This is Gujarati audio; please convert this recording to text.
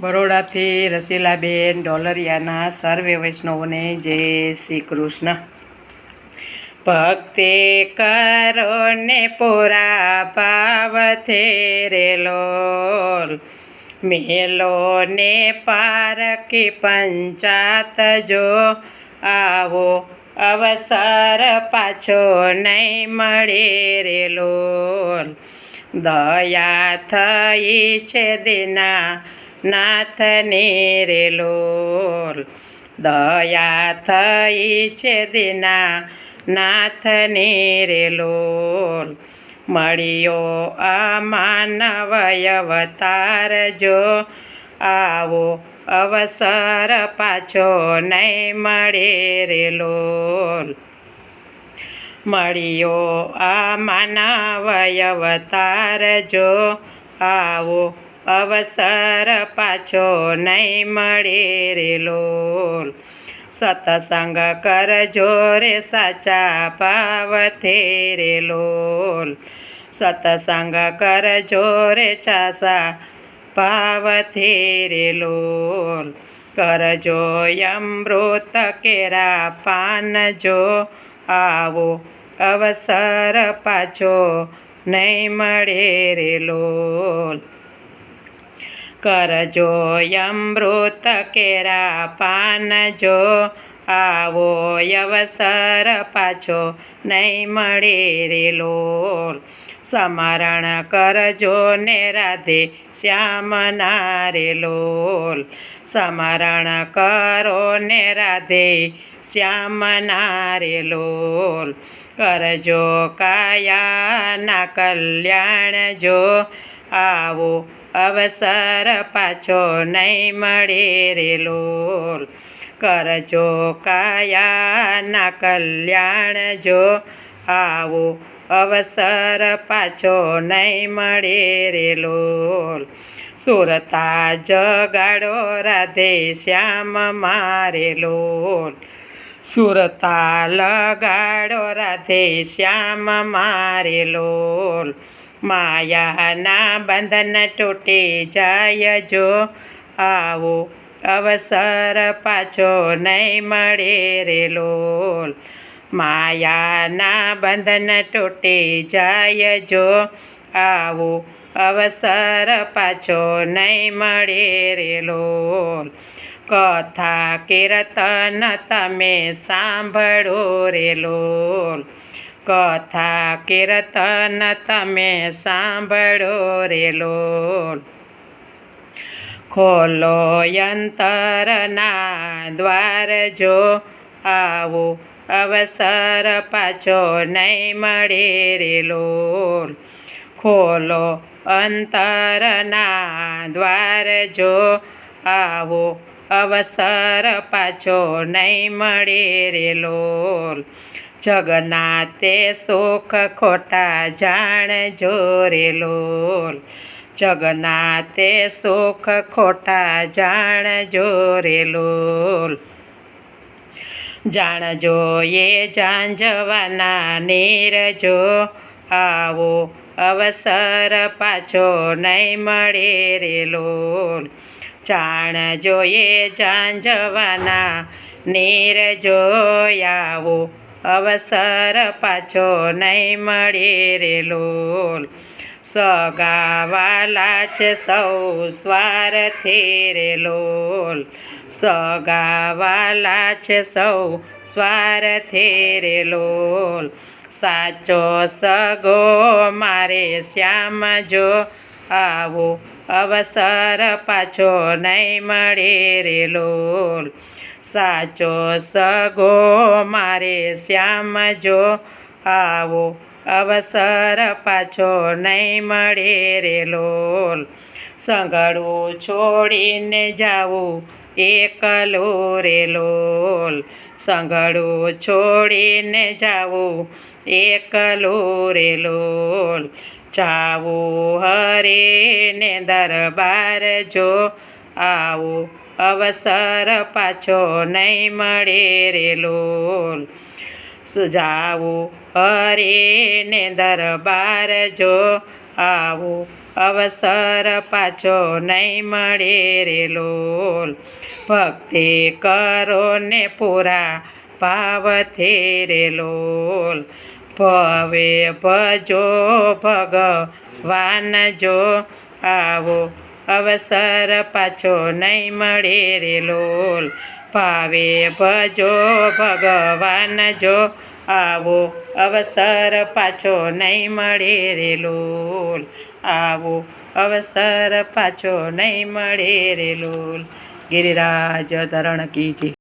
બરોડાથી રસીલાબેન ડોલરિયાના સર્વે વૈષ્ણવોને જય શ્રી કૃષ્ણ. ભક્તિ કરો ને પૂરા ભાવથી રે લોલ, મેલો ને પારકી પંચાત જો આવો અવસર પાછો નહીં મળે રે લોલ. દયા થઈ છે દીના નાથની રે લોલ, દયા થઈ છે દીના નાથની રે લોલ. મળ્યો આ માનવ અવતાર જો આવો અવસર પાછો નહીં મળે રે લોલ. મળ્યો આ માનવ અવતાર જો આવો અવસર પાછો નહીં મળે રે લોલ. સત્સંગ કરજો રે સાચા ભાવથી રે લોલ, સત્સંગ કરજો રે સાચા ભાવથી રે લોલ. કરજો અમૃત કેરા પાન જો આવો અવસર પાછો નહીં મળે રે લોલ. કરજો અમૃત કેરા પાન જો આવો અવસર પાછો નહીં મળે રે લોલ. સ્મરણ કરજો ને રાધે શ્યામના રે લોલ, સ્મરણ કરો ને રાધે શ્યામના રે લોલ. કરજો કાયાના કલ્યાણ જો આવો અવસર પાછો નહીં મળે રે લોલ. કરજો કાયાના કલ્યાણ જો આવો અવસર પાછો નહીં મળે રે લોલ. સુરતા જગાડો રાધે શ્યામ મારે લોલ, સુરતા લગાડો રાધે શ્યામ મારે લોલ. માયાના બંધન તૂટી જાય જો આવો અવસર પાછો નહીં મળે રે લોલ. માયાના બંધન તૂટી જાય જો આવો અવસર પાછો નહીં મળે રે લોલ. કથા કીર્તન તમે સાંભળો રે લોલ, કથા કીર્તન તમે સાંભળો રે લોલ. ખોલો અંતરના દ્વાર જો આવો અવસર પાછો નહીં મળે રે લોલ. ખોલો અંતરના દ્વાર જો આવો અવસર પાછો નહીં મળે રે લોલ. જગન્નાથે સુખ ખોટા જાણજો રે લોલ, જગન્નાથે સુખ ખોટા જાણજો રે લોલ. જાણજો એ જાંજવાના નીર જો આવો અવસર પાછો નહીં મળે રે લોલ. જાણજો એ જાંજવાના નીર જો આવો અવસર પાછો નહીં મળે રે લોલ. સગાવાલા છે સૌ સ્વાર્થી રે લોલ, સગાવાલા છે સૌ સ્વાર્થી રે લોલ. સાચો સગો મારે શ્યામ જો આવો અવસર પાછો નહીં મળે રે લોલ. સાચો સગો મારે શ્યામ જો આવો અવસર પાછો નહીં મળે રે લોલ. સંગડું છોડીને જાવું એકલું રે લોલ, સંગડું છોડીને જાવું એકલું રે લોલ. જાવું હરીને દરબાર જો આવો અવસર પાછો નહીં મળે રે લોલ. જાવું હરીને દરબાર જો આવો અવસર પાછો નહીં મળે રે લોલ. ભક્તિ કરો ને પૂરા ભાવથી રે લોલ. ભવે ભજો ભગવાન જો આવો અવસર પાછો નહીં મળે રે લોલ. ભાવે ભજો ભગવાન જો આવો અવસર પાછો નહીં મળે રે લોલ. આવો અવસર પાછો નહીં મળે રે લોલ. ગિરિરાજ ધરણ કી જય.